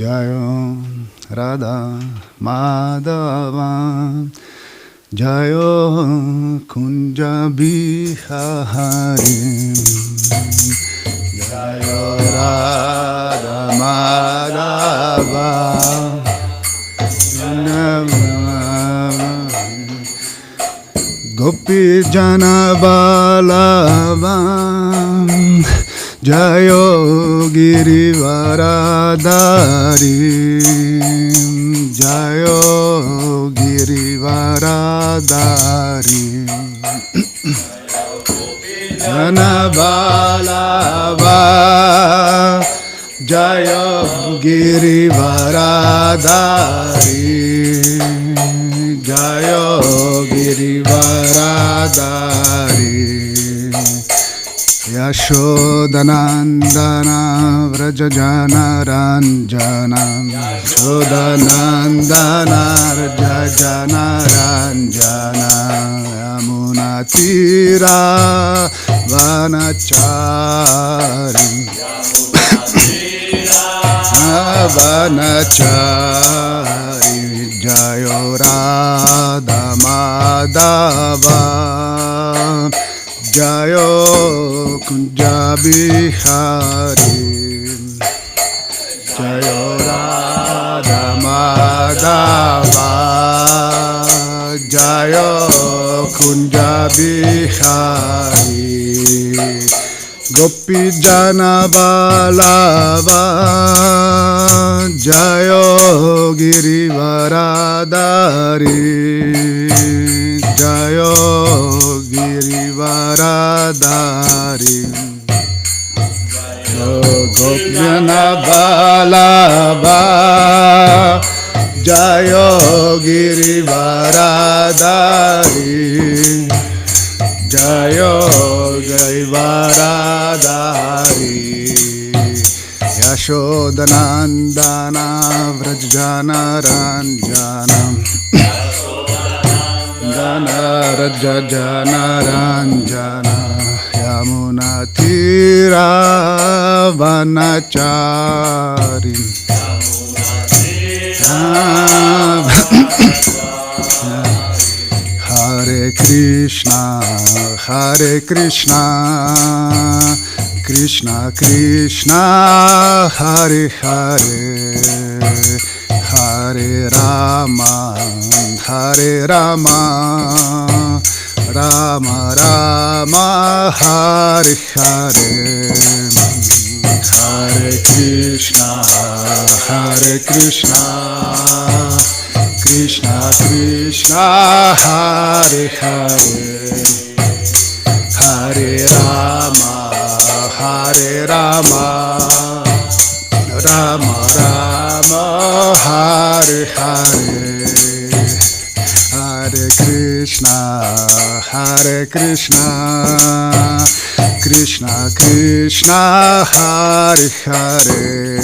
Jayo Radha Madhava Jayo Kunja Bihari Jayo Radha Madhava Gopi Jana Balava Jayo Girivaradari Jayo Girivaradari Jana Balava Jayo Girivaradari Jayo Girivaradari Yashodanandana Vrajajana Ranjana Yashodanandana Vrajajana Ranjana Yamuna Tira Vanachari Vanachari Jayo Radha Madhava Jayo Kunja Bihari Jayo Radha Madhava Jayo Kunja Bihari Gopi Jana Balava Jayo Girivaradari Jayo Girivaradari Gopi Jana Balava Jayo Girivaradari Jayo Girivaradari Yashodanandana Vrajajana Ranjana Dana Rajajana Ranjana Yamuna Tira Vanachari Hare Krishna Hare Krishna Krishna Krishna Hare Hare Hare Rama Hare Rama Rama Rama Hare Hare Hare Krishna Hare Krishna Krishna Krishna Hare Hare Hare Rama Hare Rama Rama Rama Hare Hare Hare Krishna Krishna Krishna Hare Hare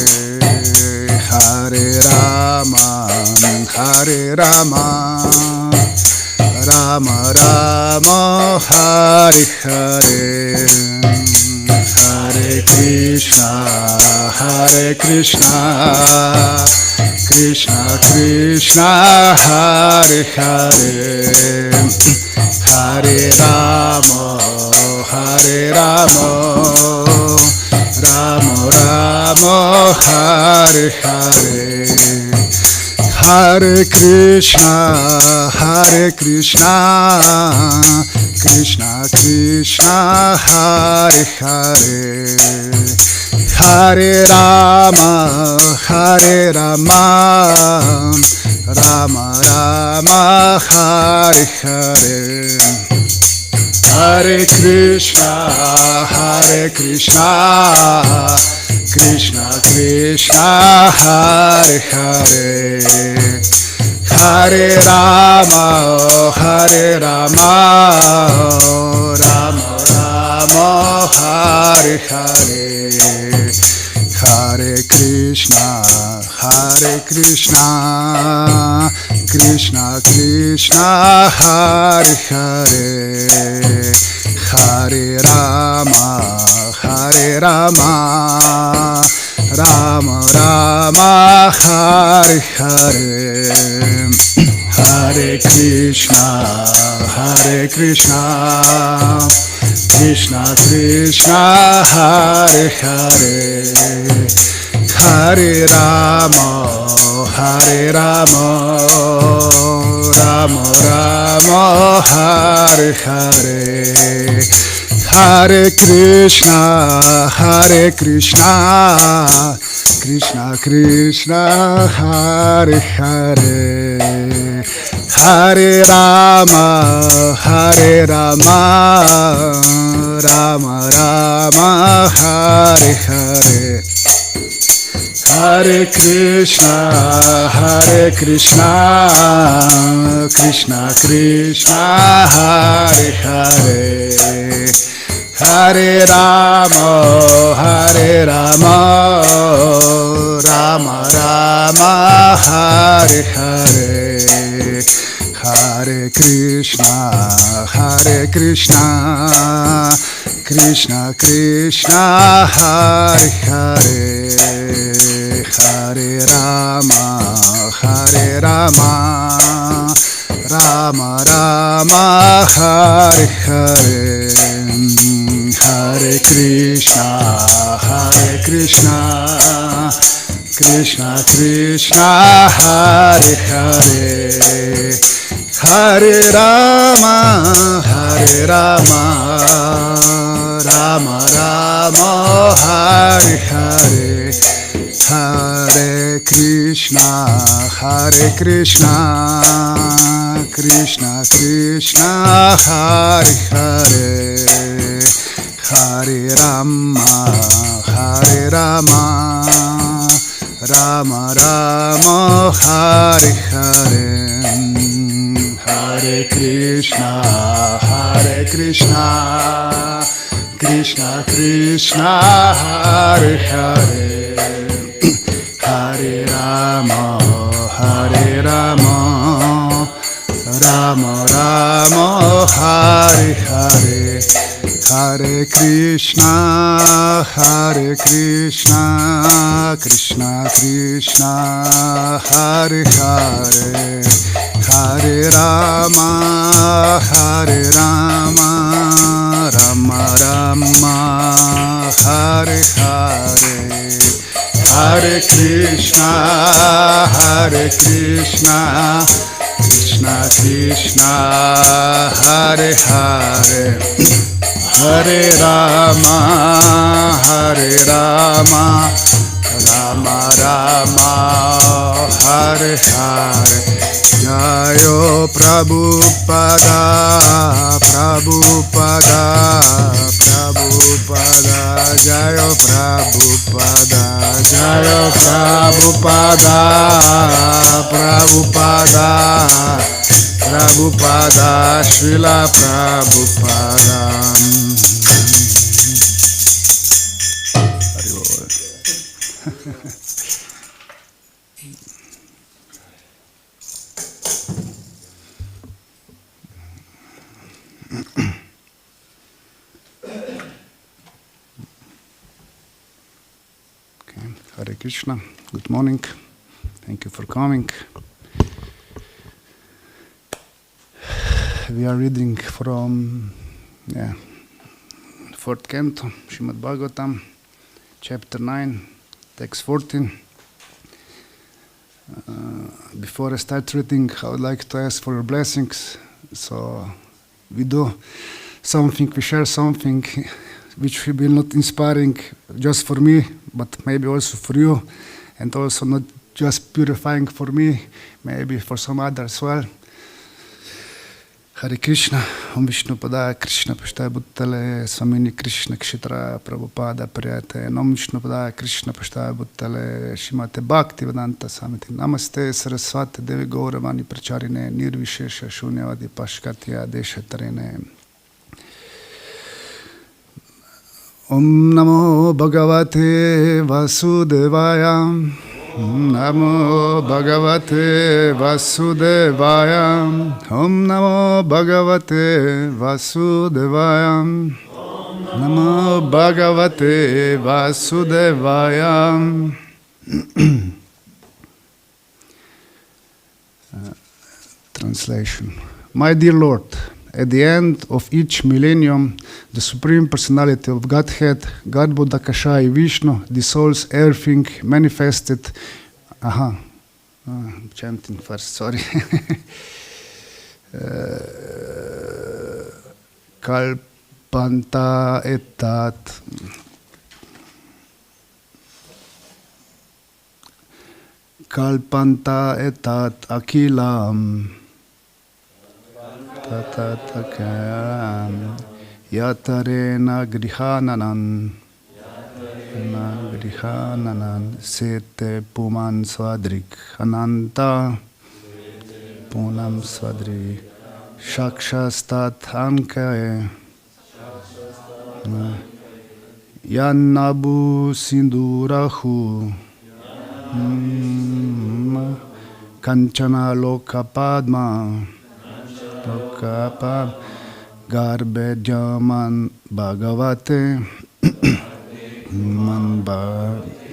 Hare Rama Rama Rama Hare Hare Hare Krishna Krishna Krishna Hare Hare Hare Rama Rama Rama Hare Hare Hare Krishna Krishna Krishna Hare Hare Hare Rama Rama Rama Hare Hare Hare Krishna Krishna Krishna Hare Hare Hare Rama Rama Rama Hare Hare Hare Krishna Krishna Krishna Hare Hare Hare Rama Rama Rama Hare Hare Hare Krishna Krishna Krishna Hare Hare Hare Rama Rama Rama Hare Hare Hare Krishna Krishna Krishna Hare Hare Hare Rama Rama Rama Hare Hare Hare Krishna Krishna Krishna Hare Hare Hare Rama Rama Rama Hare Hare Hare Krishna Krishna Krishna Hare Hare Hare Rama Rama Rama Hare Hare Hare Krishna Krishna Krishna Hare Hare Hare Rama Rama Rama Hare Hare Hare Krishna Krishna Krishna Hare Hare Hare Rama Rama Rama Hare Hare Hare Krishna Krishna Krishna Hare Hare Hare Rama Rama Rama Hare Hare Hare Krishna Krishna Krishna Hare Hare Hare Rama Rama Rama Hare Hare Hare Krishna Krishna Krishna Hare Hare Hare Rama Rama Rama Hare Hare Jayo Prabhupada Jayo Prabhupada Srila Prabhupada Hari Bol. Hare Krishna, good morning. Thank you for coming. We are reading from fourth canto, Śrīmad-Bhāgavatam, chapter 9, text 14. Before I start reading, I would like to ask for your blessings. So we do something, we share something which will be not inspiring just for me, but maybe also for you, and also not just purifying for me, maybe for some others as well. Hare Krishna, Om Vishnu Padaya Krishna Pashtaya Bhuttale Swamini Krishna Kshitra Prabhupada Priyate Om Vishnu Padaya Krishna Pashtaya Bhuttale Śrīmate Bhakti Vedanta Samiti Namaste Saraswati Devi Gauravani Pracharine Nirvishesha Shunyavadi Pashkatya Deshatarine Om Namo Bhagavate Vasudevaya Namo Bhagavate Vasudevaya Om Namo Bhagavate Vasudevaya Namo Bhagavate Vasudevaya. Translation. My dear Lord, at the end of each millennium, the Supreme Personality of Godhead, God Buddha Kashai Vishnu, dissolves everything manifested. I'm chanting first, sorry. Kalpanta etat. Kalpanta etat akilam. Tatatakam. Yatarena grihananan. Grihananan. Sete puman swadrik. Ananta. Punam swadrik. Shakshastat ankae. Yannabu sindurahu. Kanchana lokapadma. Lokapad. Garbe jaman bhagavate. Manba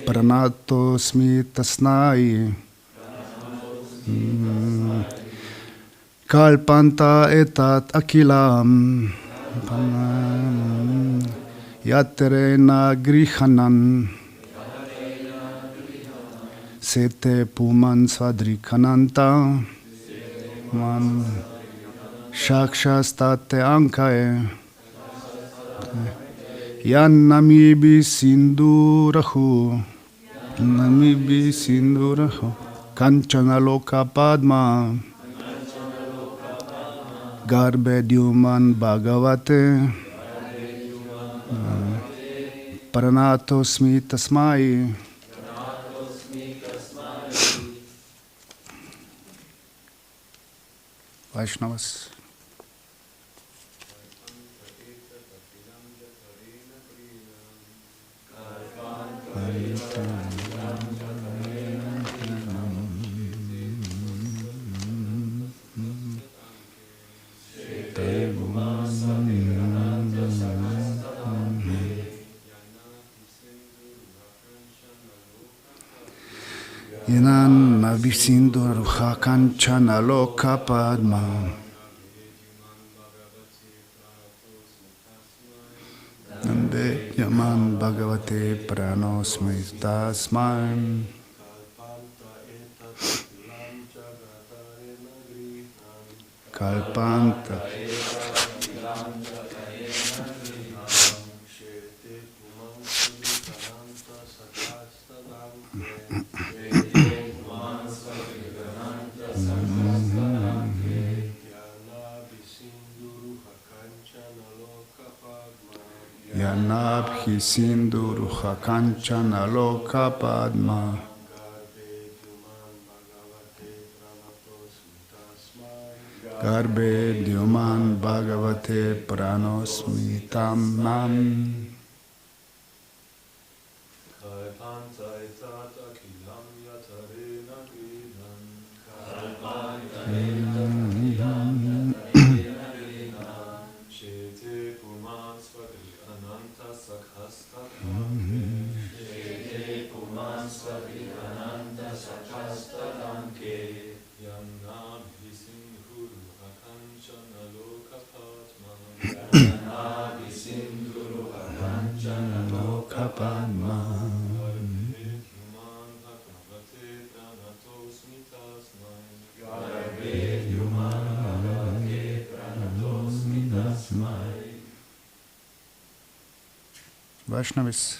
pranato smitasnai. Kalpanta etat akilam. Yaterena grihanan. Sete puman svadrikananta. Man shakshastate ankae. Yannamibi sindurahu. Namibi sindurahu. Kanchana loka padma. Garbe dyuman bhagavate. Pranato smitasmai. Vaishnavas. Yanan navisinduruha kanchana loka padma. Nande yaman bhagavate pranosmi tasmai. Kalpanta. Yanabhi sinduruha kanchana loka padma. Garbe dyuman bhagavate pranosmi tamam. Vaishnavis.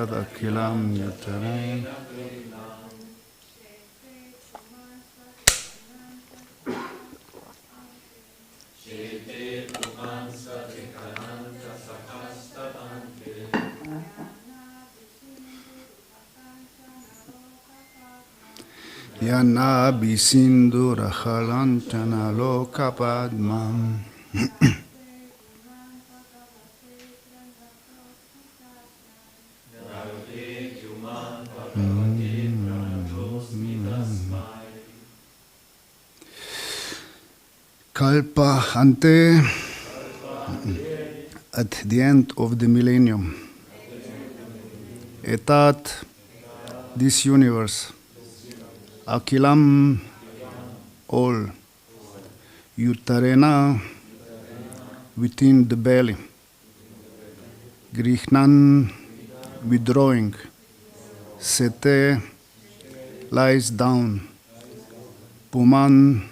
Yad Akilam Yutaran. Yana Bisindu Rahalantana Loka Padmam. Kalpa Ante, at the end of the millennium, etat this universe, Akilam all, Yutarena within the belly, Grihnan withdrawing, Sete lies down, Puman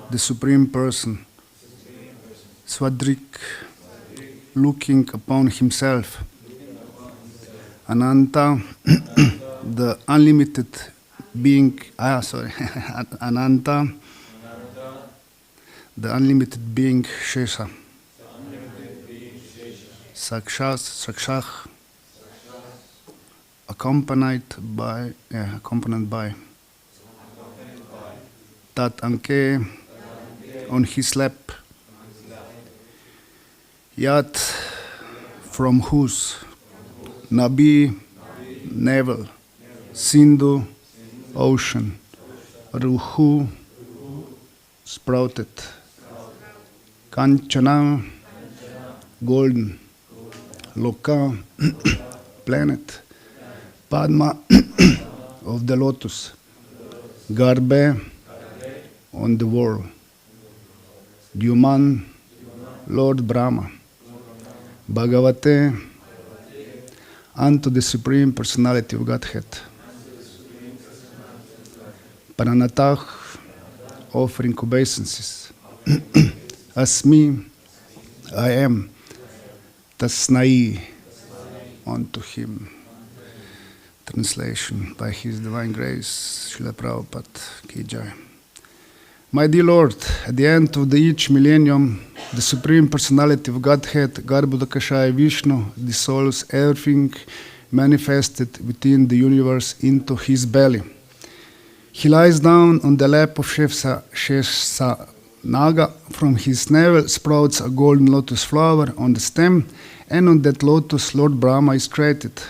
the Supreme Person, Swadrik looking upon himself, Ananta the unlimited being, Ananta the unlimited being Shesha, Sakshah accompanied by Tat Anke on his lap, Yat from whose, Nabi navel, Sindhu ocean, Ruhu sprouted, Kanchana golden, Loka planet, Padma of the lotus, Garbe on the wall, Dyuman Lord Brahma, Bhagavate unto the Supreme Personality of Godhead, Pranatah offering obeisances, Asmi I am, Tasnai unto him. Translation by His Divine Grace, Srila Prabhupada Ki Jai. My dear Lord, at the end of each millennium, the Supreme Personality of Godhead, Garbhodakashaya Vishnu, dissolves everything manifested within the universe into his belly. He lies down on the lap of Shesha Naga. From his navel sprouts a golden lotus flower on the stem, and on that lotus Lord Brahma is created.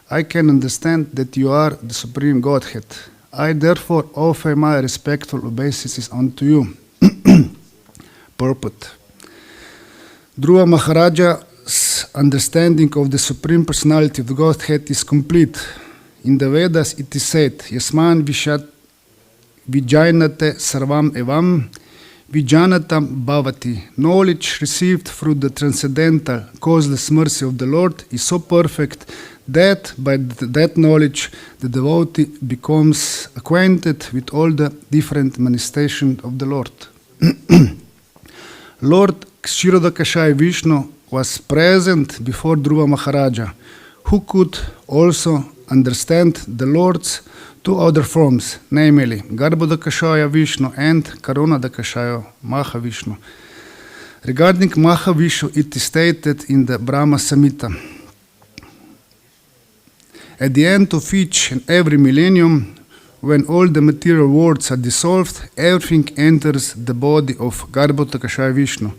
I can understand that you are the Supreme Godhead. I therefore offer my respectful obeisances unto you. Purport. Dhruva Maharaja's understanding of the Supreme Personality of the Godhead is complete. In the Vedas it is said, Yasman Vijayanate Sarvam Evam Vijanatam Bhavati. Knowledge received through the transcendental, causeless mercy of the Lord is so perfect that by that knowledge the devotee becomes acquainted with all the different manifestations of the Lord. Lord Kshirodakashaya Vishnu was present before Dhruva Maharaja, who could also understand the Lord's two other forms, namely Garbhodakashaya Vishnu and Karunadakashaya Mahavishnu. Regarding Mahavishnu, it is stated in the Brahma Samhita. At the end of each and every millennium, when all the material worlds are dissolved, everything enters the body of Garbhodakashaya Vishnu,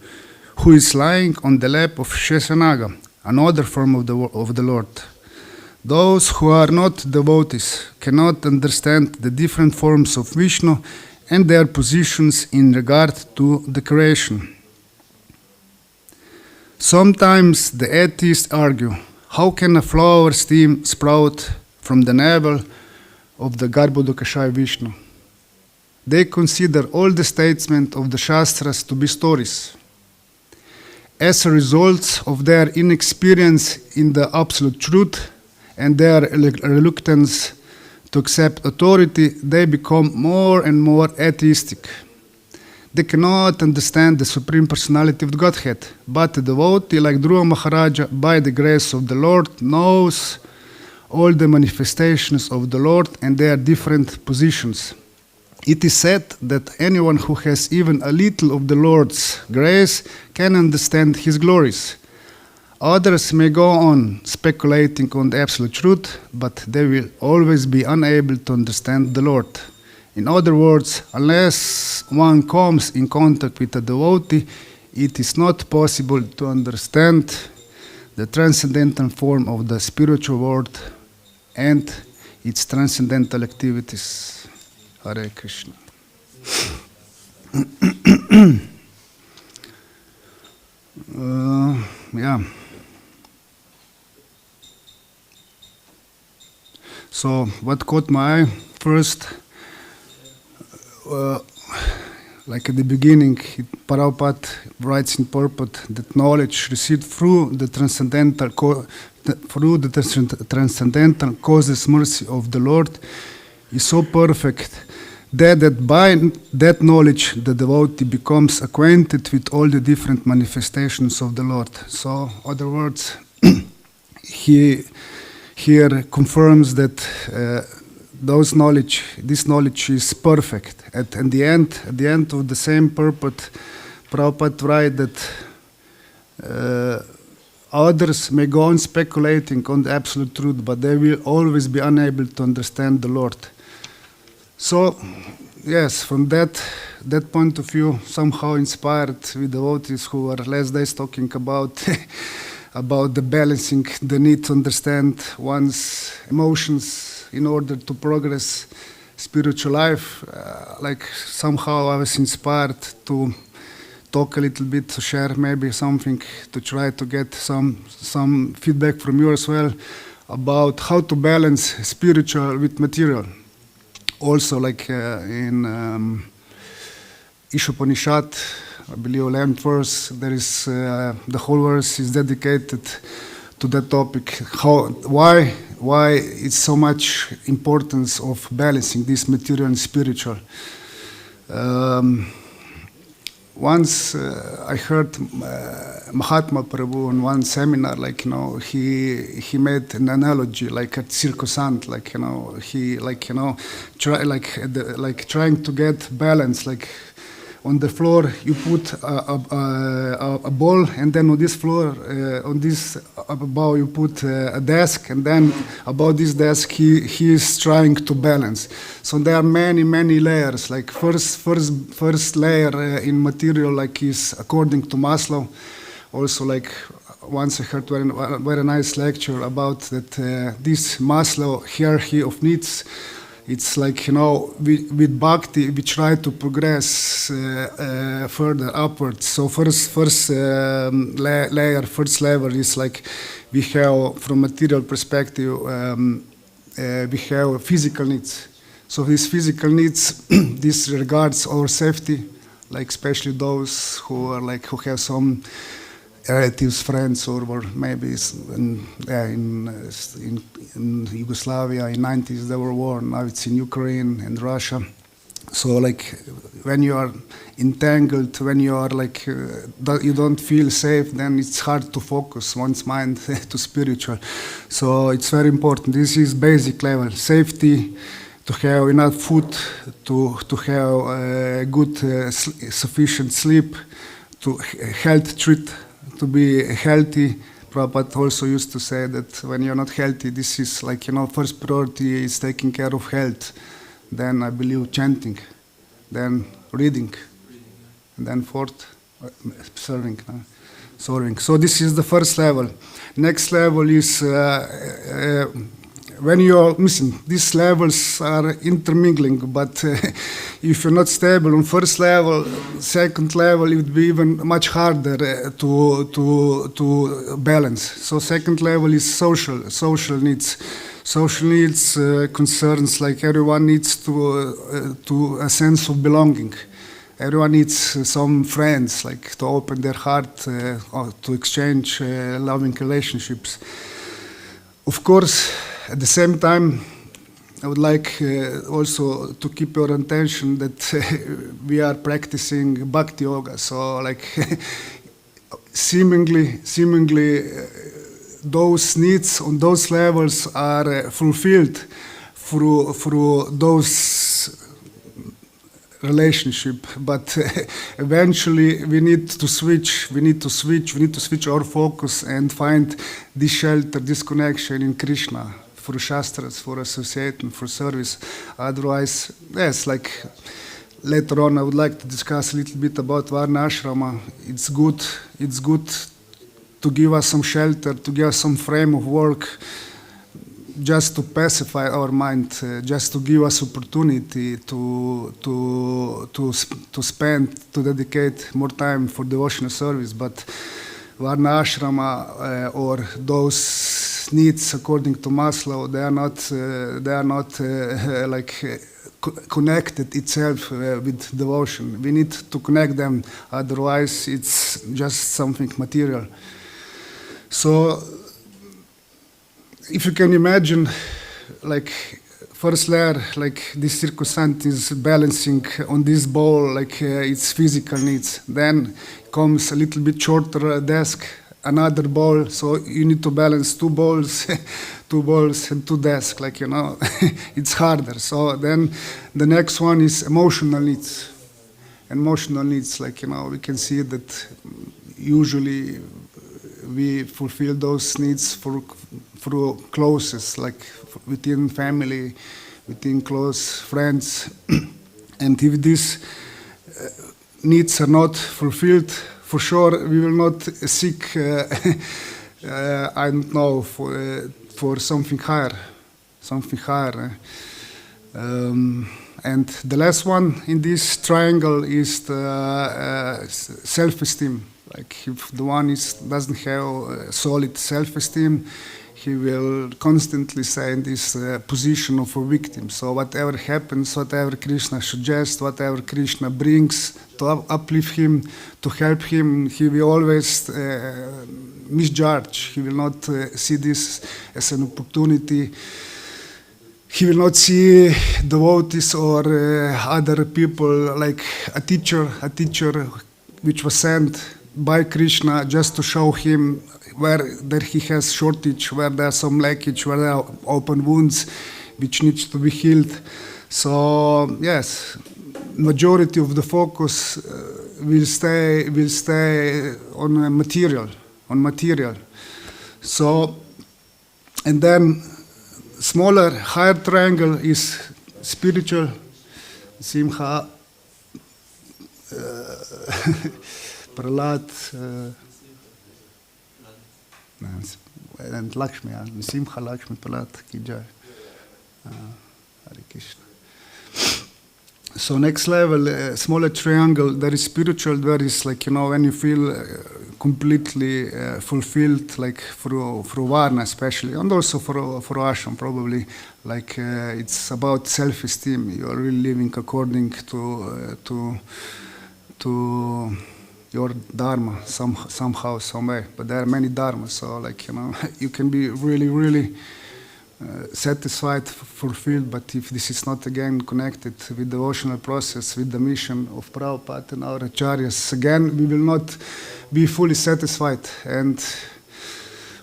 who is lying on the lap of Shesanaga, another form of the Lord. Those who are not devotees cannot understand the different forms of Vishnu and their positions in regard to the creation. Sometimes the atheists argue, how can a flower stem sprout from the navel of the Garbhodakashaya Vishnu? They consider all the statements of the Shastras to be stories. As a result of their inexperience in the absolute truth and their reluctance to accept authority, they become more and more atheistic. They cannot understand the Supreme Personality of the Godhead, but a devotee like Dhruva Maharaja, by the grace of the Lord, knows all the manifestations of the Lord and their different positions. It is said that anyone who has even a little of the Lord's grace can understand his glories. Others may go on speculating on the absolute truth, but they will always be unable to understand the Lord. In other words, unless one comes in contact with a devotee, it is not possible to understand the transcendental form of the spiritual world and its transcendental activities. Hare Krishna. Yeah. So what caught my eye first, like at the beginning, Prabhupada writes in purport that knowledge received through the transcendental causeless mercy of the Lord is so perfect that by that knowledge the devotee becomes acquainted with all the different manifestations of the Lord. So, in other words, he here confirms that this knowledge is perfect. At the end of the same purport, Prabhupada writes that others may go on speculating on the absolute truth, but they will always be unable to understand the Lord. So, yes, from that point of view, somehow inspired with devotees who were last days talking about about the balancing, the need to understand one's emotions in order to progress spiritual life. Like somehow I was inspired to talk a little bit, to share maybe something, to try to get some feedback from you as well about how to balance spiritual with material. Also, like in Ishopanishad, I believe 11th verse, there is the whole verse is dedicated to that topic. Why it's so much importance of balancing this material and spiritual. Once I heard Mahatma Prabhu in one seminar, like he made an analogy like a circusant, trying to get balance, like. On the floor, you put a ball, and then on this floor, on this above, you put a desk, and then above this desk, he is trying to balance. So there are many layers. Like first layer in material, like is according to Maslow. Also, like once I heard a very nice lecture about that this Maslow hierarchy of needs. It's like, with bhakti, we try to progress further upwards. So first layer, first level is like we have, from material perspective, we have physical needs. So these physical needs, this regards our safety, like especially those who have some relatives, friends, or maybe in Yugoslavia in 90s there were war. Now it's in Ukraine and Russia. So like when you are entangled, when you are like you don't feel safe, then it's hard to focus one's mind to spiritual. So it's very important. This is basic level safety. To have enough food, to have good sufficient sleep, to health treat. To be healthy. Prabhupada also used to say that when you're not healthy, this is like, first priority is taking care of health. Then I believe chanting, then reading, and then fourth, serving. So this is the first level. Next level is when you're missing. These levels are intermingling, but if you're not stable on first level, second level, it would be even much harder to balance. So second level is social needs. Social needs concerns like everyone needs to a sense of belonging. Everyone needs some friends, like to open their heart, or to exchange loving relationships. Of course, at the same time, I would like also to keep your attention that we are practicing bhakti yoga. So like seemingly those needs on those levels are fulfilled through those relationship, but eventually we need to switch our focus and find this shelter, this connection in Krishna, for Shastras, for association, for service. Otherwise, yes, like later on I would like to discuss a little bit about Varna Ashrama. It's good to give us some shelter, to give us some frame of work, just to pacify our mind, just to give us opportunity to spend, to dedicate more time for devotional service. But Varna Ashrama or those needs according to Maslow, they are not connected itself with devotion. We need to connect them, otherwise it's just something material. So if you can imagine, like first layer, like this circumstance is balancing on this ball, like its physical needs. Then comes a little bit shorter desk, another ball. So you need to balance two balls, two balls and two desks. Like it's harder. So then the next one is emotional needs. Emotional needs, like we can see that usually we fulfill those needs through closest, like within family, within close friends. And if these needs are not fulfilled, for sure we will not seek, I don't know, for something higher. And the last one in this triangle is the self-esteem. Like if the one doesn't have a solid self-esteem, he will constantly stay in this position of a victim. So whatever happens, whatever Krishna suggests, whatever Krishna brings to uplift him, to help him, he will always misjudge. He will not see this as an opportunity. He will not see devotees or other people like a teacher which was sent by Krishna just to show him where there he has shortage, where there are some leakage, where there are open wounds which needs to be healed. So yes, majority of the focus will stay on material. So, and then smaller, higher triangle is spiritual, Simha, Prahlad, and Lakshmi, Simha, Lakshmi, Prahlad, ki jai. Hare Krishna. So next level, smaller triangle, there is spiritual, there is like, when you feel completely fulfilled, like through Varna especially, and also for Ashram probably, like it's about self-esteem. You are really living according to your dharma somehow, some way. But there are many dharmas, so like you can be really satisfied, fulfilled. But if this is not again connected with the devotional process, with the mission of Prabhupada and our acharyas, again we will not be fully satisfied. And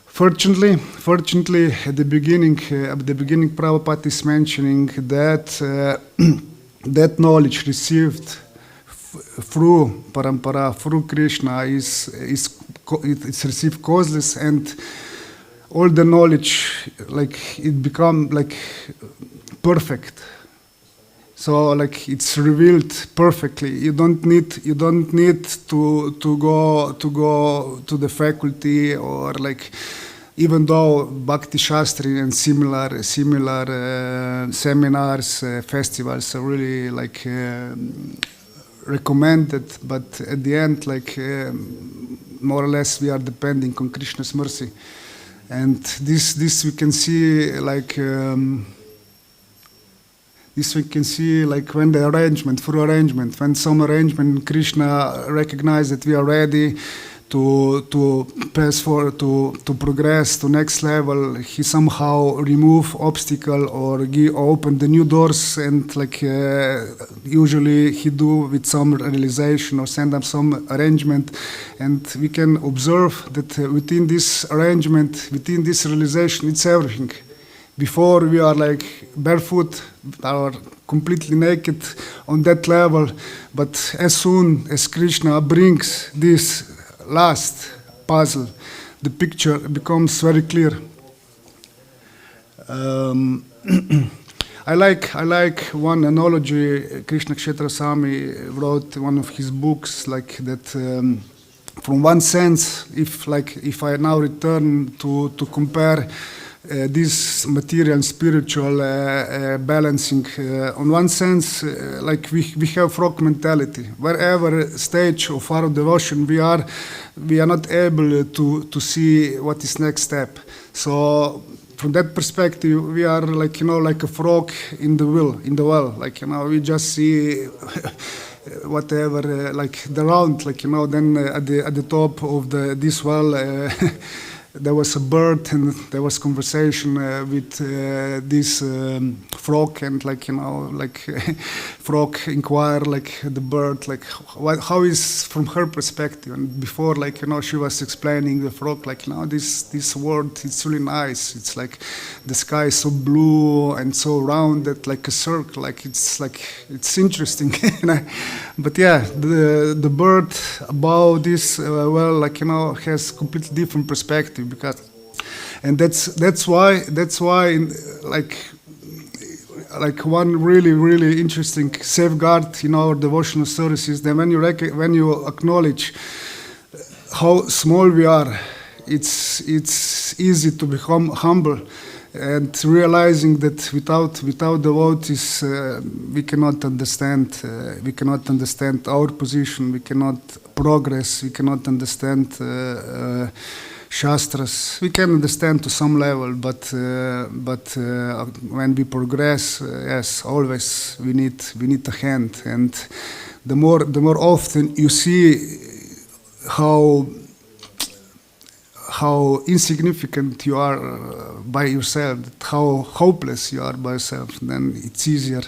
fortunately, at the beginning, Prabhupada is mentioning that that knowledge received through parampara, through Krishna, it's received causeless, and all the knowledge, like it become like perfect. So like it's revealed perfectly. You don't need to go to the faculty, or like, even though Bhakti Shastri and similar seminars, festivals are really like recommended, but at the end, like more or less, we are depending on Krishna's mercy, and this we can see like when the through arrangement, when some arrangement, Krishna recognize that we are ready to pass for to progress to next level. He somehow remove obstacle or open the new doors, and like usually he do with some realization or send up some arrangement, and we can observe that within this arrangement, within this realization, it's everything. Before we are like barefoot or completely naked on that level, but as soon as Krishna brings this last puzzle, the picture becomes very clear. I like one analogy. Krishna Kshetra Swami wrote one of his books like that. From one sense, if I now return to compare this material and spiritual balancing, on one sense, like we have frog mentality. Wherever stage of our devotion we are not able to see what is next step. So from that perspective, we are like like a frog in the well. Like we just see whatever like the round, like then at the top of this well. There was a bird, and there was conversation with this frog, and frog inquire like the bird, like how is from her perspective. And before, she was explaining the frog, this world, it's really nice. It's like the sky is so blue and so rounded, like a circle. It's interesting. But yeah, the bird about this has completely different perspective. Because, and that's why like one really interesting safeguard in our devotional service is that when you acknowledge how small we are, it's easy to become humble, and realizing that without devotees we cannot understand our position, we cannot progress, we cannot understand Shastras. We can understand to some level, but when we progress, yes, always we need a hand. And the more often you see how insignificant you are by yourself, how hopeless you are by yourself, then it's easier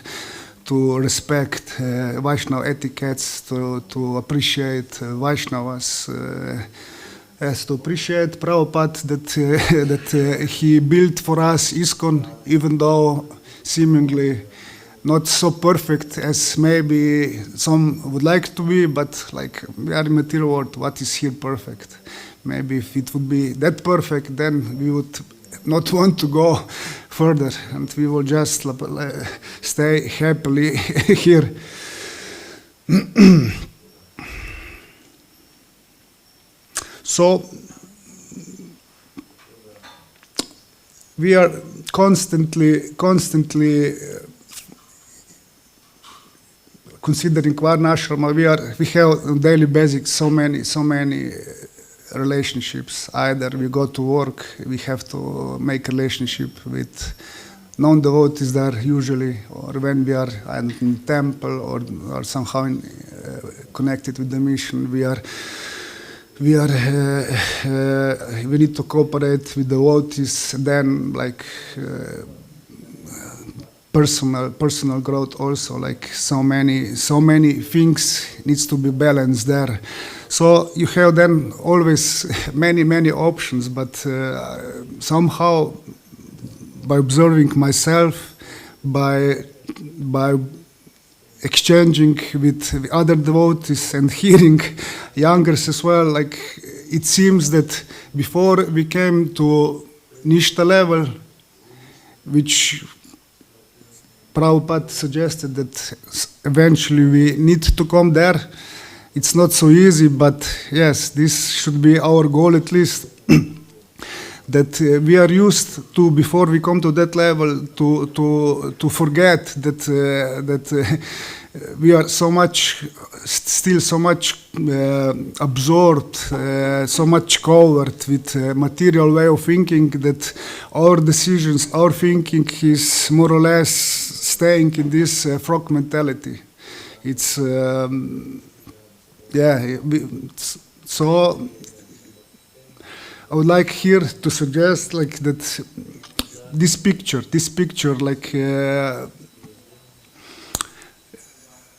to respect Vaishnava etiquettes, to appreciate Vaishnavas. As to appreciate Prabhupada that he built for us ISKCON, even though seemingly not so perfect as maybe some would like to be, but like we are in material world, what is here perfect? Maybe if it would be that perfect, then we would not want to go further, and we will just stay happily here. So we are constantly considering Varnashrama. We have on daily basis so many relationships. Either we go to work, we have to make relationship with non-devotees there usually, or when we are in temple or somehow connected with the mission, we need to cooperate with the devotees. Then personal growth also, like so many things needs to be balanced there. So you have then always many options, but somehow by observing myself, by exchanging with other devotees and hearing youngers as well, like it seems that before we came to Nishta level, which Prabhupada suggested that eventually we need to come there, it's not so easy, but yes, this should be our goal at least. That we are used to, before we come to that level, to forget that we are still so much absorbed, so much covered with material way of thinking, that our decisions, our thinking is more or less staying in this frog mentality. It's so I would like here to suggest like that this picture like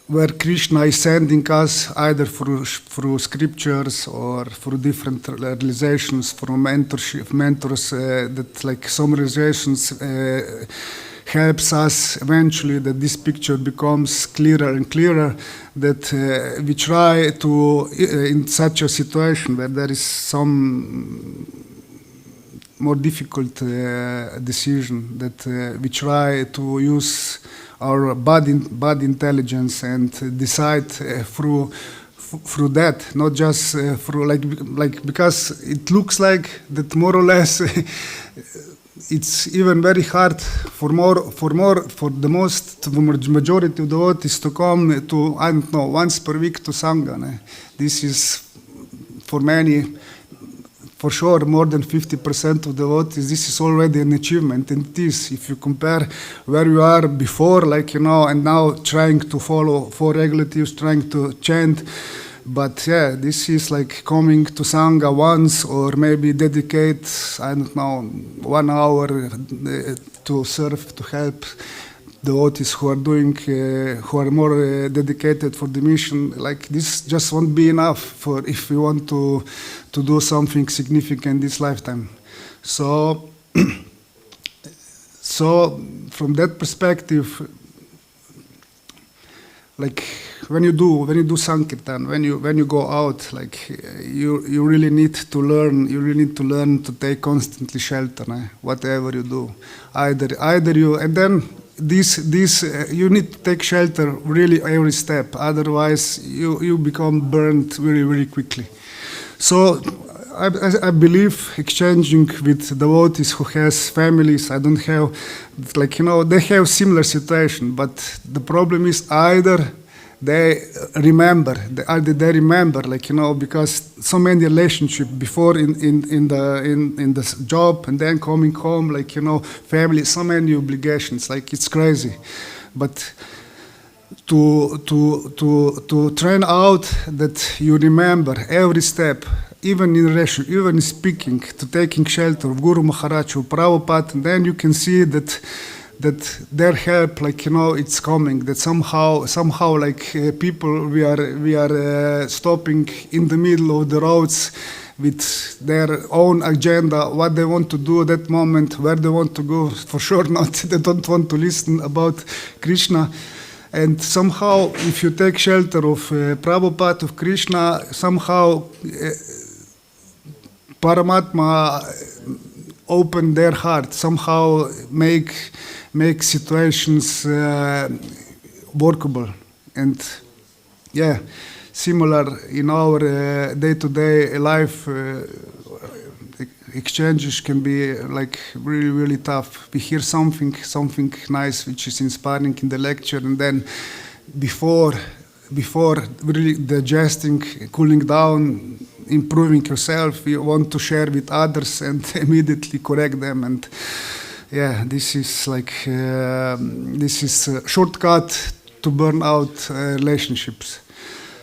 where Krishna is sending us either through scriptures or through different realizations, from mentors, that like some realizations helps us eventually that this picture becomes clearer and clearer, that we try to, in such a situation where there is some more difficult decision, that we try to use our body intelligence and decide through that, not just through like because it looks like that more or less it's even very hard for the majority of the devotees to come to, I don't know, once per week to Sangha. This is for many, for sure, more than 50% of the devotees, this is already an achievement. And it is, if you compare where you are before, like, and now trying to follow 4 regulatives, trying to chant. But yeah, this is like coming to Sangha once, or maybe dedicate, I don't know, 1 hour to serve, to help devotees who are doing, who are more dedicated for the mission. Like this just won't be enough for if we want to do something significant this lifetime. So, so from that perspective, like when you do Sankirtan, when you go out, like you really need to learn. You really need to learn to take constantly shelter, whatever you do. Either you, and then this you need to take shelter really every step. Otherwise, you become burned very, very quickly. So I believe exchanging with devotees who has families. I don't have, like, they have similar situation, but the problem is either they remember, like, because so many relationships before in the job, and then coming home, like, family, so many obligations, like it's crazy. But to train out that you remember every step, even in relation, even in speaking, to taking shelter of Guru Maharaj or Prabhupada, and then you can see that their help, like, it's coming. That somehow, like people, we are stopping in the middle of the roads with their own agenda, what they want to do at that moment, where they want to go. For sure, not they don't want to listen about Krishna. And somehow, if you take shelter of Prabhupada, of Krishna, somehow Paramatma open their heart, somehow make situations workable. And yeah, similar in our day-to-day life, exchanges can be like really, really tough. We hear something nice which is inspiring in the lecture, and then before really digesting, cooling down, improving yourself, you want to share with others and immediately correct them. And yeah, this is like this is a shortcut to burn out relationships.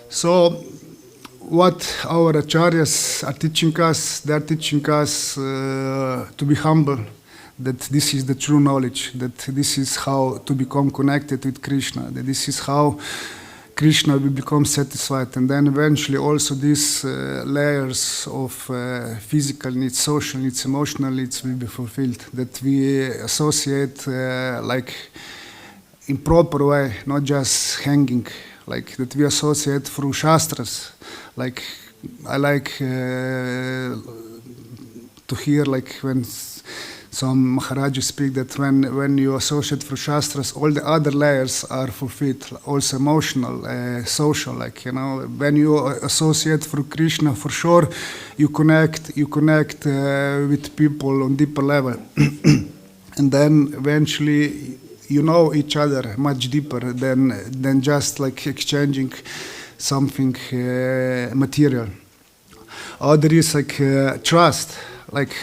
So what our acharyas are teaching us, they are teaching us to be humble, that this is the true knowledge, that this is how to become connected with Krishna, that this is how Krishna will become satisfied. And then eventually also these layers of physical needs, social needs, emotional needs will be fulfilled, that we associate like in proper way, not just hanging, like that we associate through shastras. Like I like to hear, like when some Maharajas speak, that when you associate through shastras, all the other layers are fulfilled, also emotional, social, like, when you associate through Krishna, for sure, you connect with people on deeper level. And then eventually you know each other much deeper than just like exchanging something material. Other is like trust. Like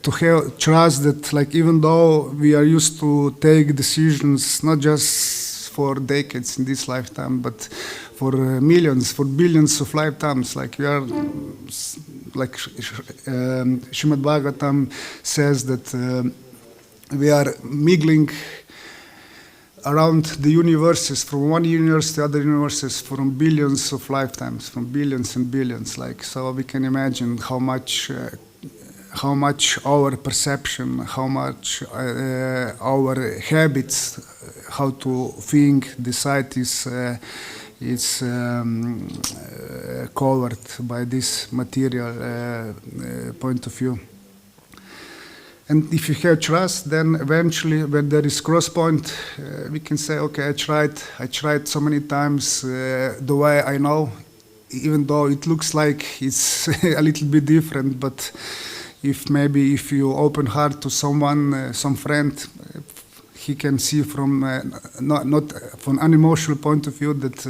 to have trust that, like, even though we are used to take decisions not just for decades in this lifetime, but for millions, for billions of lifetimes, like we are like Śrīmad-Bhāgavatam says that we are mingling around the universes, from one universe to other universes, from billions of lifetimes, from billions and billions. Like, so we can imagine how much our perception, how much our habits, how to think, decide is covered by this material point of view. And if you have trust, then eventually, when there is cross point, we can say, okay, I tried so many times the way I know, even though it looks like it's a little bit different. But if you open heart to someone, some friend, he can see from not from an emotional point of view that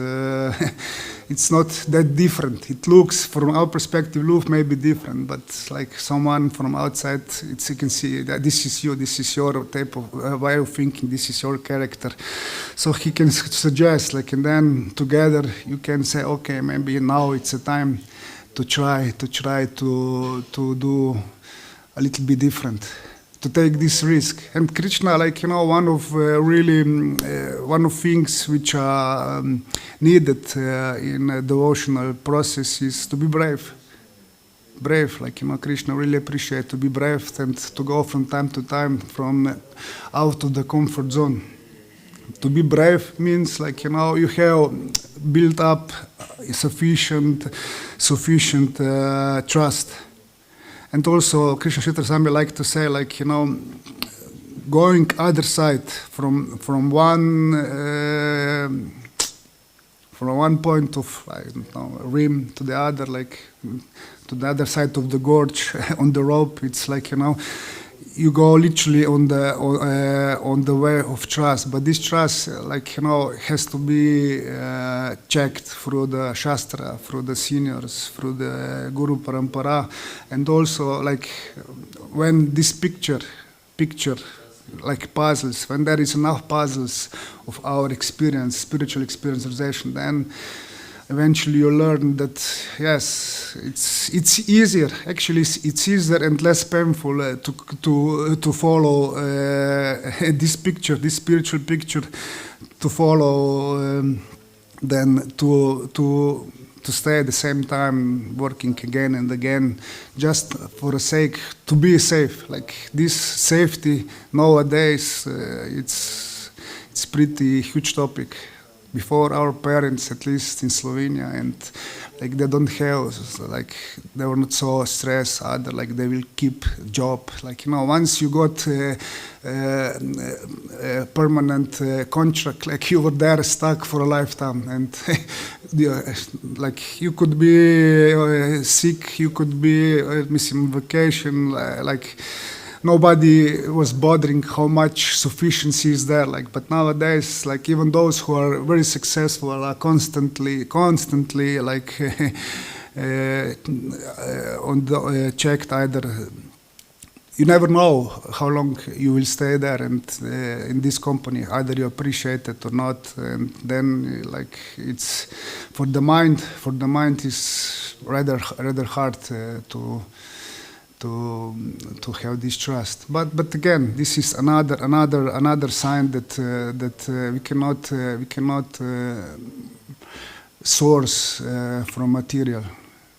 it's not that different. It looks, from our perspective, maybe different, but like someone from outside, you can see that this is you, this is your type of way of thinking, this is your character. So he can suggest, like, and then together you can say, okay, maybe now it's a time to try to do a little bit different, to take this risk. And Krishna, like, one of things which are needed in a devotional process is to be brave. Like, Krishna really appreciate to be brave and to go from time to time from out of the comfort zone. To be brave means, like, you have built up sufficient trust. And also, Krishna Kshetra Swami like to say, like, going other side from one point of, I don't know, rim to the other, like to the other side of the gorge on the rope. It's like, you go literally on the way of trust. But this trust, like, has to be checked through the Shastra, through the seniors, through the Guru Parampara. And also, like, when this picture, like puzzles, when there is enough puzzles of our experience, spiritual experience, realization, then eventually you learn that, yes, it's easier. Actually, it's easier and less painful to follow this picture, this spiritual picture, to follow than to stay at the same time working again and again, just for the sake to be safe. Like, this safety nowadays, it's pretty huge topic. Before, our parents, at least in Slovenia, and like, they don't have, like, they were not so stressed either, like, they will keep job. Like, once you got a permanent contract, like, you were there stuck for a lifetime. And like, you could be sick, you could be missing vacation, like, nobody was bothering how much sufficiency is there. Like, but nowadays, like, even those who are very successful are constantly like on the checked either. You never know how long you will stay there, and in this company, either you appreciate it or not. And then, like, it's for the mind is rather hard to have this trust. But again, this is another sign that we cannot source from material.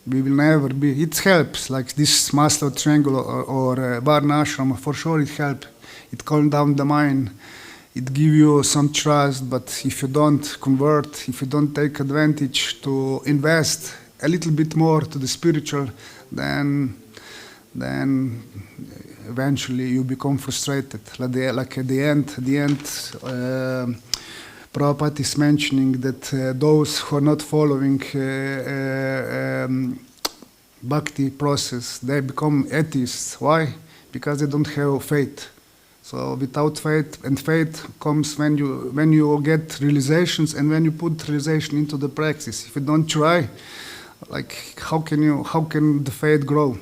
We will never be. It helps, like this Maslow triangle or Varna Ashrama, for sure it helps. It calms down the mind. It gives you some trust. But if you don't convert, if you don't take advantage to invest a little bit more to the spiritual, then eventually you become frustrated. Like at the end, Prabhupada is mentioning that those who are not following bhakti process, they become atheists. Why? Because they don't have faith. So without faith, and faith comes when you get realizations and when you put realization into the practice. If you don't try, like, how can the faith grow?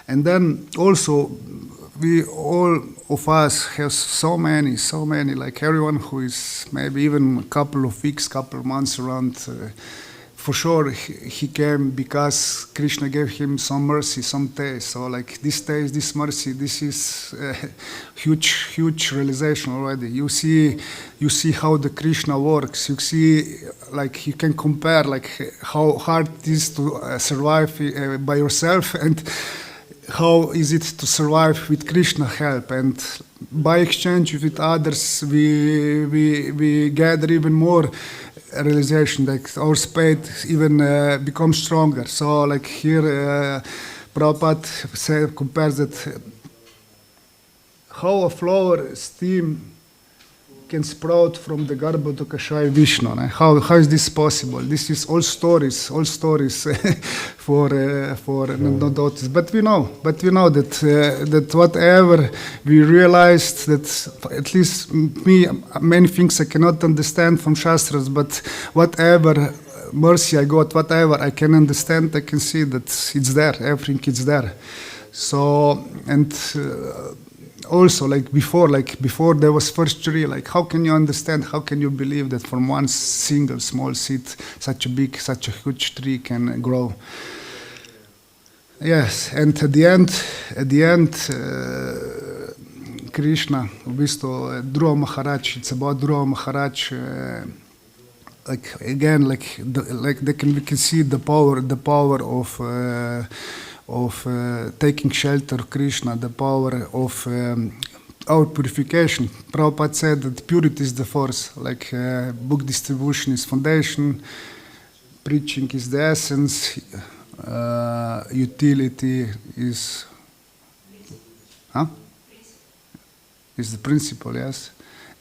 And then also, we all of us have so many, like everyone who is maybe even a couple of weeks, couple of months around, for sure he came because Krishna gave him some mercy, some taste. So like this taste, this mercy, this is a huge realization already. You see how the Krishna works. You see, like you can compare like how hard it is to survive by yourself and how is it to survive with Krishna help. And by exchange with others, we gather even more realization, like our faith even becomes stronger. So like here Prabhupada compares that how a flower steam can sprout from the Garbha to Kashaya Vishnu. How is this possible? This is all stories for no doubt. But we know that whatever we realized, that at least me, many things I cannot understand from Shastras, but whatever mercy I got, whatever I can understand, I can see that it's there, everything is there. So, and also, like before there was first tree, like how can you understand, how can you believe that from one single small seed such a huge tree can grow? Yes, and at the end, Krishna, Uddhava Maharaj, it's about Uddhava Maharaj, like again, we can see the power of taking shelter of Krishna, the power of our purification. Prabhupada said that purity is the force, like book distribution is foundation, preaching is the essence, utility is is the principle, yes,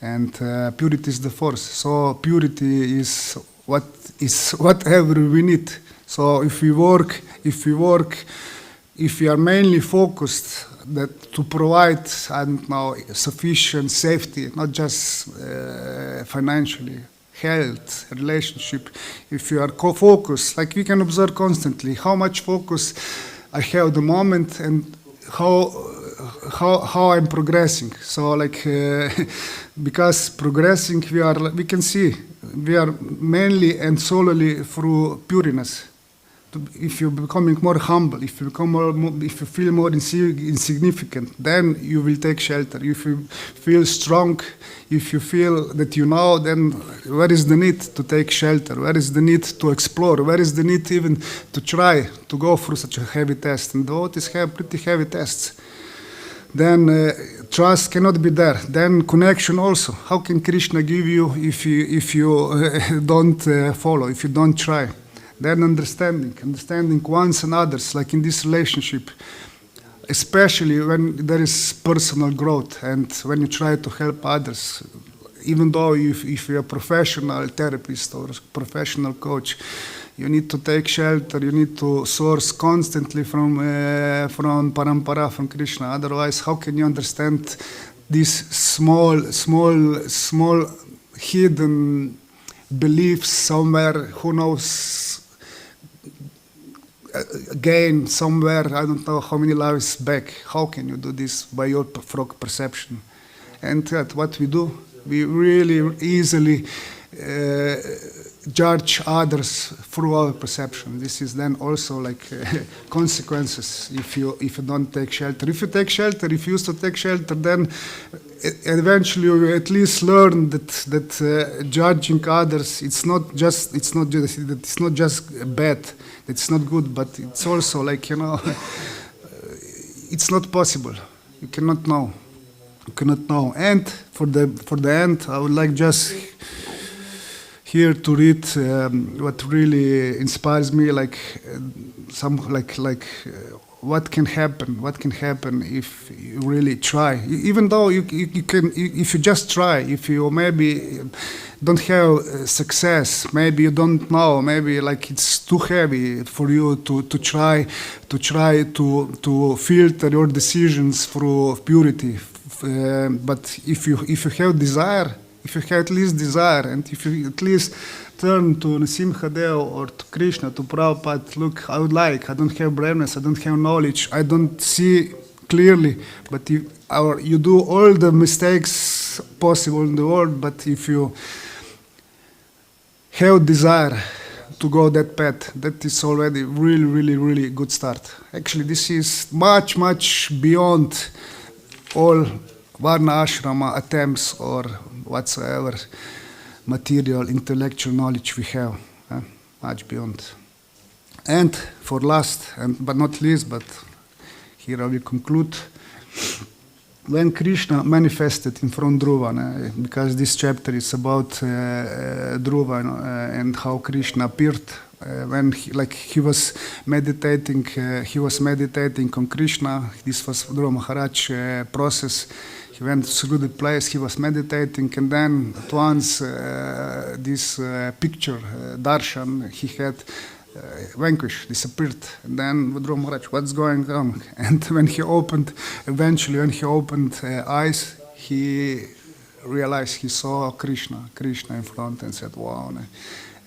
and purity is the force. So purity is whatever we need. So if we are mainly focused that to provide, I don't know, sufficient safety, not just financially, health, relationship, if you are focused, like we can observe constantly how much focus I have at the moment and how I'm progressing. So like because progressing, we can see we are mainly and solely through pureness. If you're becoming more humble, if you feel more insignificant, then you will take shelter. If you feel strong, if you feel that you know, then where is the need to take shelter? Where is the need to explore? Where is the need even to try to go through such a heavy test? And devotees have pretty heavy tests. Then trust cannot be there. Then connection also. How can Krishna give you if you don't follow, if you don't try? Then understanding ones and others, like in this relationship, especially when there is personal growth and when you try to help others, even though if you're a professional therapist or professional coach, you need to take shelter, you need to source constantly from parampara, from Krishna. Otherwise, how can you understand these small hidden beliefs somewhere, who knows, again, somewhere, I don't know how many lives back. How can you do this by your frog perception? And what we do, we really easily judge others through our perception. This is then also like consequences if you don't take shelter. If you take shelter, if you used to take shelter, then eventually you at least learn that judging others, it's not just bad, it's not good, but it's also like, it's not possible. You cannot know. And for the end, I would like just here to read what really inspires me, what can happen if you really try. Even though you can, if you just try, if you maybe don't have success, maybe you don't know, maybe like it's too heavy for you to try to filter your decisions through purity. But if you have desire, if you have at least desire, and if you at least turn to Nrsimhadev or to Krishna, to Prabhupada, look, I would like, I don't have brainless, I don't have knowledge, I don't see clearly, but you do all the mistakes possible in the world, but if you have desire to go that path, that is already really, really, really good start. Actually, this is much, much beyond all Varna Ashrama attempts or whatsoever material, intellectual knowledge we have. Much beyond. And for last, but not least, but here I will conclude. When Krishna manifested in front of Uddhava, because this chapter is about Uddhava and how Krishna appeared when he was meditating on Krishna. This was Uddhava Maharaj process. He went through the place, he was meditating, and then at once this picture, darshan, he had vanquished, disappeared. And then Uddhava Maharaj, what's going on? And eventually when he opened eyes, he realized he saw Krishna in front and said, wow.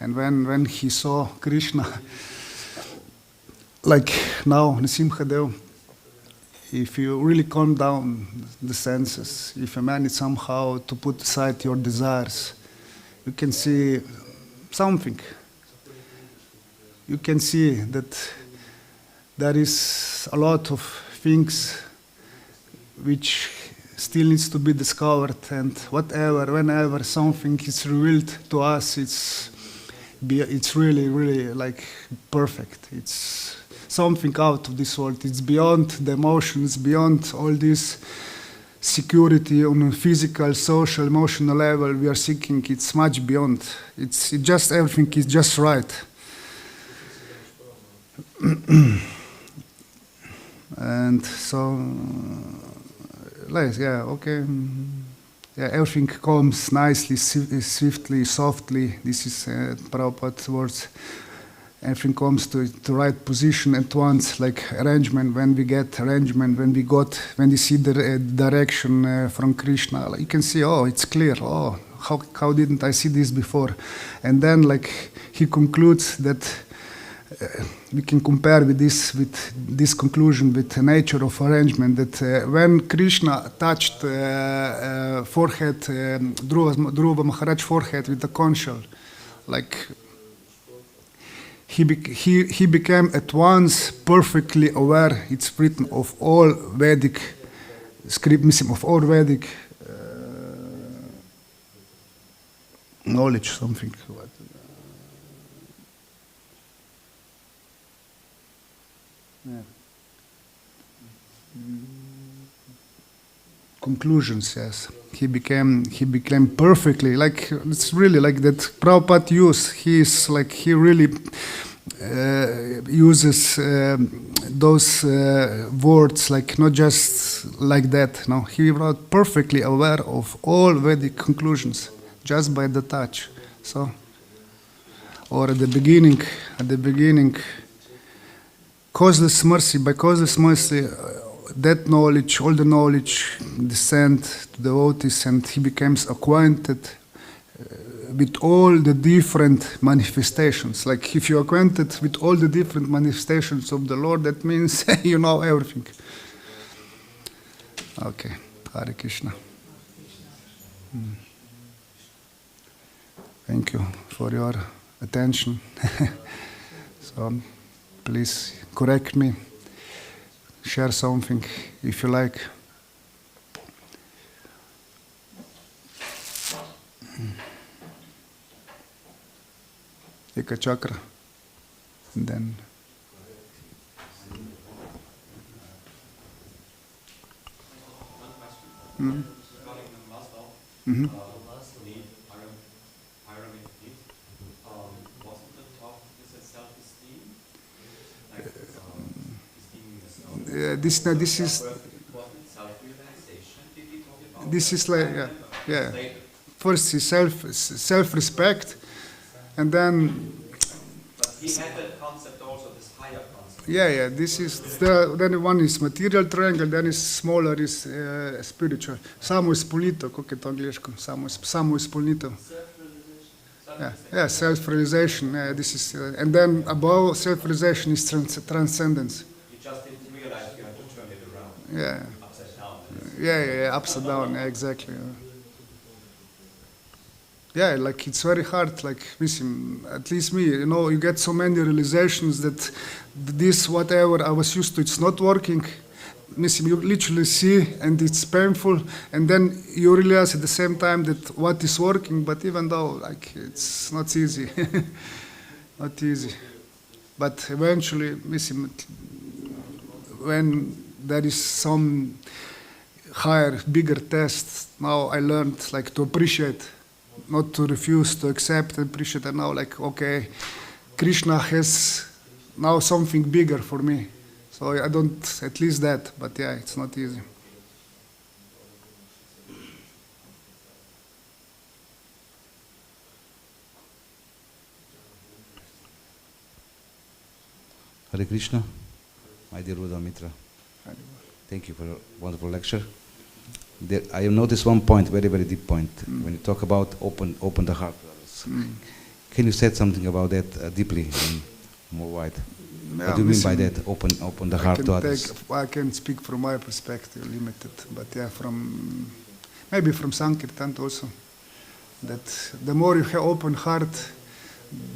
And when he saw Krishna, like now, Nrsimhadev, if you really calm down the senses, if you manage somehow to put aside your desires, you can see something. You can see that there is a lot of things which still needs to be discovered, and whenever something is revealed to us, it's really, really like perfect. It's something out of this world. It's beyond the emotions, beyond all this security on a physical, social, emotional level we are seeking. It's much beyond. It's just everything is just right. And so, everything comes nicely, swiftly, softly. This is Prabhupada's words. Everything comes to the right position at once, like arrangement. When we get arrangement, when we see the direction from Krishna, you can see, oh, it's clear. Oh, how didn't I see this before? And then, he concludes that we can compare with this conclusion with the nature of arrangement, that when Krishna touched forehead, Uddhava Maharaj forehead with the conch shell, he became at once perfectly aware. It's written of all Vedic script, of all Vedic knowledge, something. Yeah. Conclusions, yes. He became perfectly, it's really like that Prabhupada used. He really uses those words, not just like that. No, he was perfectly aware of all Vedic conclusions just by the touch. So, or at the beginning, causeless mercy, by causeless mercy, that knowledge, all the knowledge descend to devotees, and he becomes acquainted with all the different manifestations. If you're acquainted with all the different manifestations of the Lord, that means you know everything. Okay, Hare Krishna. Thank you for your attention. So please correct me, share something if you like. Eka chakra, and then regarding the Maslow, pyramid need, wasn't the top is a self-esteem? Esteeming yourself? this is Self-realization? Did he talk about this is yeah. First is self-respect, and then. But he had that concept also, this higher concept. Yeah. This is then one is material triangle, then is smaller is spiritual. Samo izpolnitev, kako je to angliško? Samo izpolnitev. Yeah, self-realization. Yeah, this is, and then above self-realization is transcendence. You just didn't realize you have to turn it around. Yeah. Upside down. Yeah, upside down. Yeah, exactly. Yeah, like it's very hard. Like at least me, you get so many realizations that this whatever I was used to, it's not working. You literally see, and it's painful, and then you realize at the same time that what is working. But even though, like, it's not easy, not easy. But eventually, when there is some higher, bigger test, now I learned like to appreciate, not to refuse, to accept, appreciate, and now like, okay, Krishna has now something bigger for me. So I don't, at least that, but yeah, it's not easy. Hare Krishna, my dear Uddhava Mitra. Thank you for a wonderful lecture. I have noticed one point, very, very deep point, when you talk about open the heart. Can you say something about that deeply and more wide? Yeah, what do you mean by that? Open the heart to others. I can speak from my perspective, limited, but yeah, maybe from Sankirtan also. That the more you have open heart,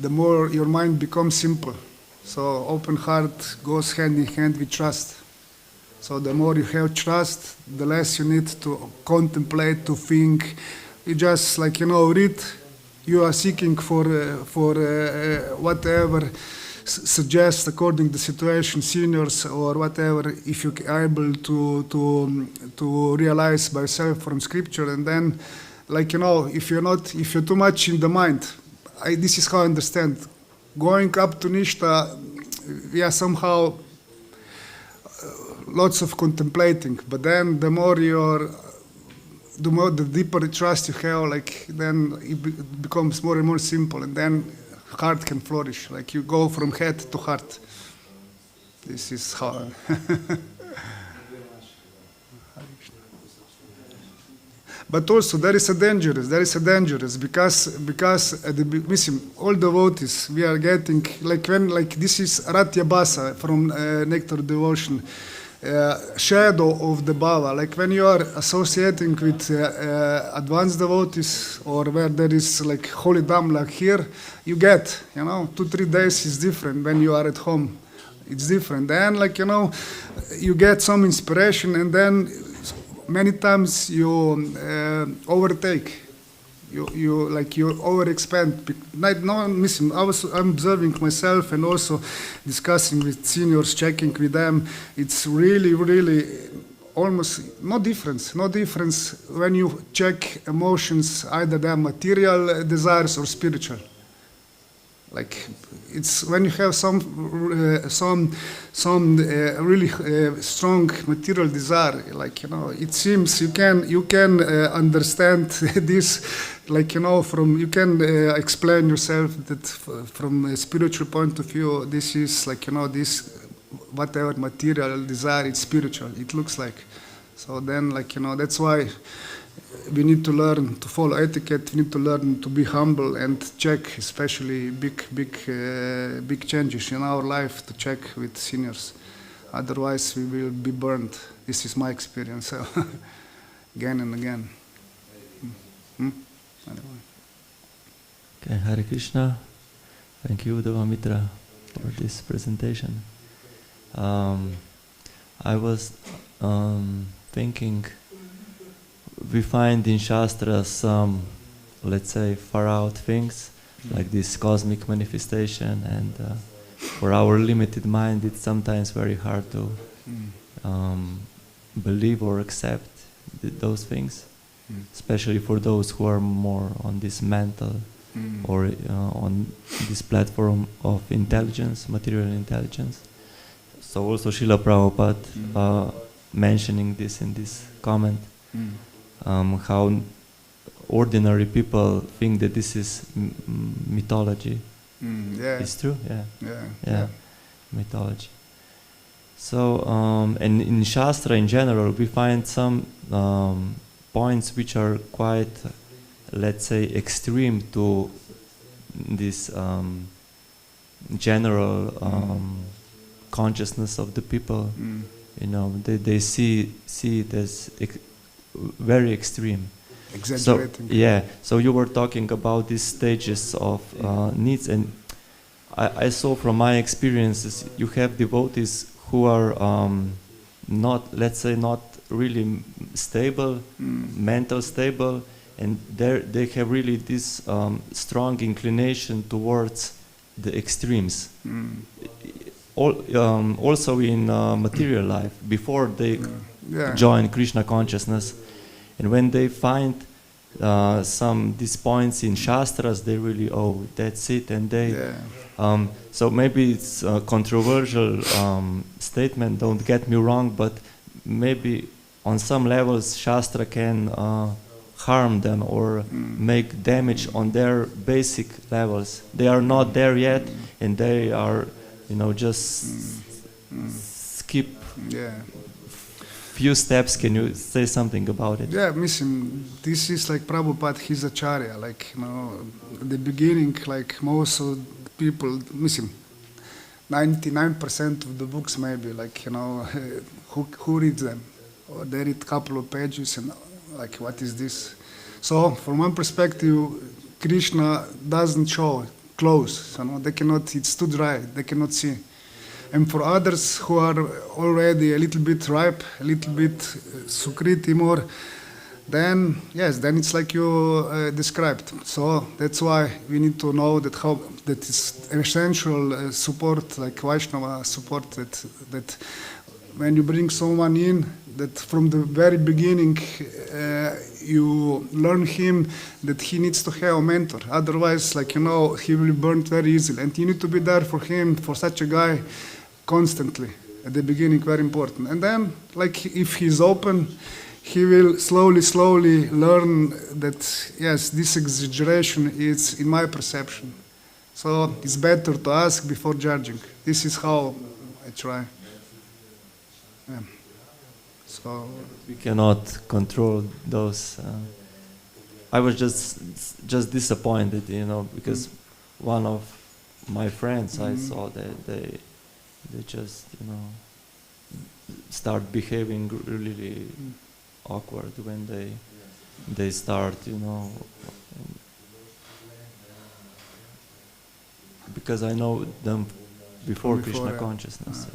the more your mind becomes simple. So open heart goes hand in hand with trust. So the more you have trust, the less you need to contemplate, to think. You just read. You are seeking for whatever suggests according to the situation, seniors or whatever. If you are able to realize by yourself from scripture, and then, if you're too much in the mind, this is how I understand. Going up to Nishta, somehow lots of contemplating, but then the deeper trust you have, then it becomes more and more simple, and then heart can flourish. Like you go from head to heart. This is how. But also there is a dangerous because at all devotees we are getting this is Ratya Basa from Nectar Devotion, shadow of the Bhava. Like when you are associating with advanced devotees or where there is holy dham like here, you get 2-3 days is different. When you are at home, it's different. Then you get some inspiration, and then many times you overtake, you overexpand. I'm observing myself and also discussing with seniors, checking with them. It's really almost no difference when you check emotions, either they're material desires or spiritual. It's when you have some really strong material desire, it seems you can understand this, you can explain yourself that from a spiritual point of view, this is this whatever material desire, it's spiritual, it looks like. So then that's why we need to learn to follow etiquette. We need to learn to be humble and check, especially big changes in our life, to check with seniors. Otherwise, we will be burned. This is my experience, again and again. Okay, Hare Krishna. Thank you, Uddhava Mitra, for this presentation. I was thinking. We find in Shastra some, let's say, far-out things, like this cosmic manifestation, and for our limited mind, it's sometimes very hard to believe or accept those things, especially for those who are more on this mental or on this platform of intelligence, material intelligence. So also Srila Prabhupada mentioning this in this comment. How ordinary people think that this is mythology. Yeah. It's true, yeah. Mythology. So, and in Shastra in general, we find some points which are quite, let's say, extreme to this general consciousness of the people. You know, they see it as very extreme. Exaggerating. So, yeah. So you were talking about these stages of needs, and I saw from my experiences, you have devotees who are not, let's say, not really stable, mental stable, and they have really this strong inclination towards the extremes. Also in material life, before they join Krishna consciousness, and when they find these points in Shastras, they really, that's it, and they. So maybe it's a controversial statement, don't get me wrong, but maybe on some levels Shastra can harm them or make damage on their basic levels. They are not there yet, and they are, just skip few steps. Can you say something about it? Yeah, listen, this is like Prabhupada, he's acharya, like, at the beginning, like most of the people, listen, 99% of the books maybe, like, who reads them? Or they read a couple of pages and like, what is this? So from one perspective, Krishna doesn't show close, they cannot, it's too dry, they cannot see. And for others who are already a little bit ripe, a little bit sukriti more, then yes, then it's like you described. So that's why we need to know that is essential support, like Vaishnava support, that when you bring someone in, that from the very beginning you learn him that he needs to have a mentor. Otherwise, like, he will burn very easily. And you need to be there for him, for such a guy, constantly. At the beginning, very important. And then, like, if he's open, he will slowly learn that, yes, this exaggeration is in my perception. So it's better to ask before judging. This is how I try. Yeah. So we cannot control those. I was just disappointed, because one of my friends, I saw that they just, start behaving really awkward when they start, because I know them before Krishna consciousness.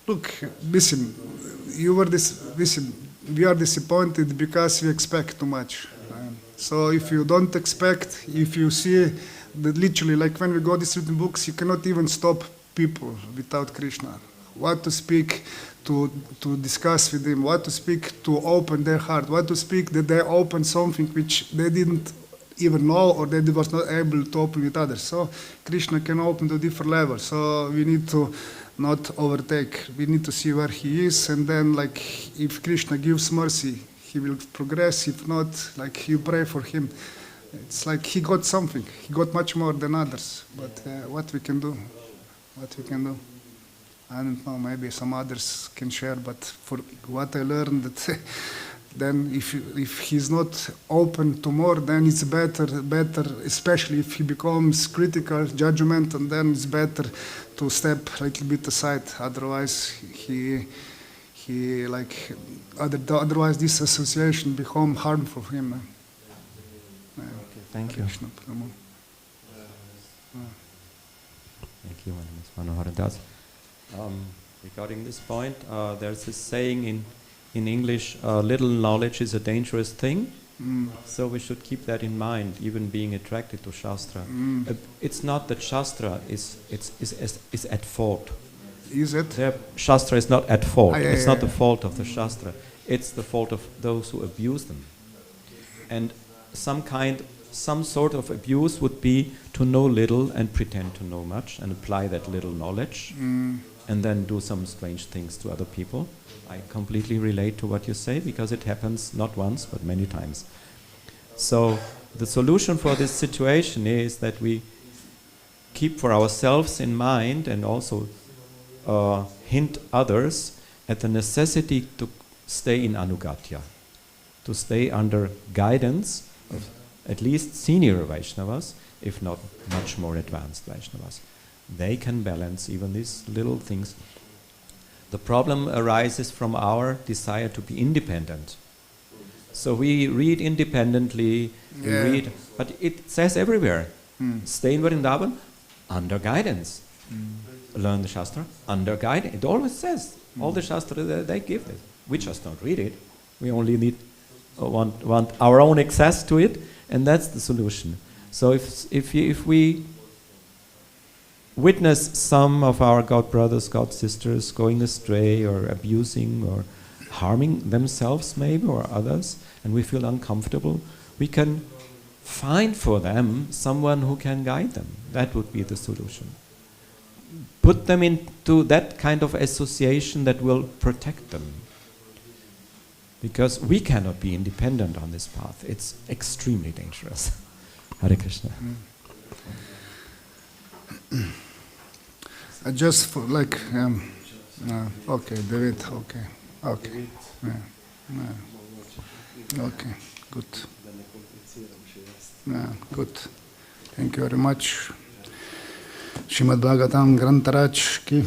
Look, listen, we are disappointed because we expect too much. So if you don't expect, if you see that literally, like when we go to certain books, you cannot even stop people without Krishna. What to speak, to discuss with him, what to speak, to open their heart, what to speak that they open something which they didn't even know or they were not able to open with others. So Krishna can open to different levels. So we need to not overtake. We need to see where he is, and then, like, if Krishna gives mercy, he will progress. If not, like, you pray for him. It's like he got something. He got much more than others. But what we can do? I don't know. Maybe some others can share. But for what I learned, that then if he's not open to more, then it's better, especially if he becomes critical, judgmental, and then it's better to step a little bit aside. Otherwise, otherwise this association become harmful for him. Okay, thank you. Thank you, Manohar Das. Regarding this point, there's this saying in English, little knowledge is a dangerous thing. So we should keep that in mind, even being attracted to Shastra. It's not that Shastra is at fault. Is it? Shastra is not at fault. It's not the fault of the Shastra. It's the fault of those who abuse them. And some sort of abuse would be to know little and pretend to know much and apply that little knowledge and then do some strange things to other people. I completely relate to what you say, because it happens not once but many times. So the solution for this situation is that we keep for ourselves in mind, and also hint others at the necessity to stay in Anugatya, to stay under guidance of at least senior Vaishnavas, if not much more advanced Vaishnavas. They can balance even these little things. The problem arises from our desire to be independent. So we read independently, we read, but it says everywhere, stay in Vrindavan under guidance. Learn the Shastra under guidance. It always says, all the Shastra they give it. We just don't read it. We only need want our own access to it, and that's the solution. So if we witness some of our God brothers, God sisters going astray or abusing or harming themselves maybe or others, and we feel uncomfortable, we can find for them someone who can guide them. That would be the solution. Put them into that kind of association that will protect them. Because we cannot be independent on this path. It's extremely dangerous. Hare Krishna. Just for like, okay, David, okay. Okay, good. Good. Thank you very much. Śrīmad-Bhāgavatam Grantaraj ki.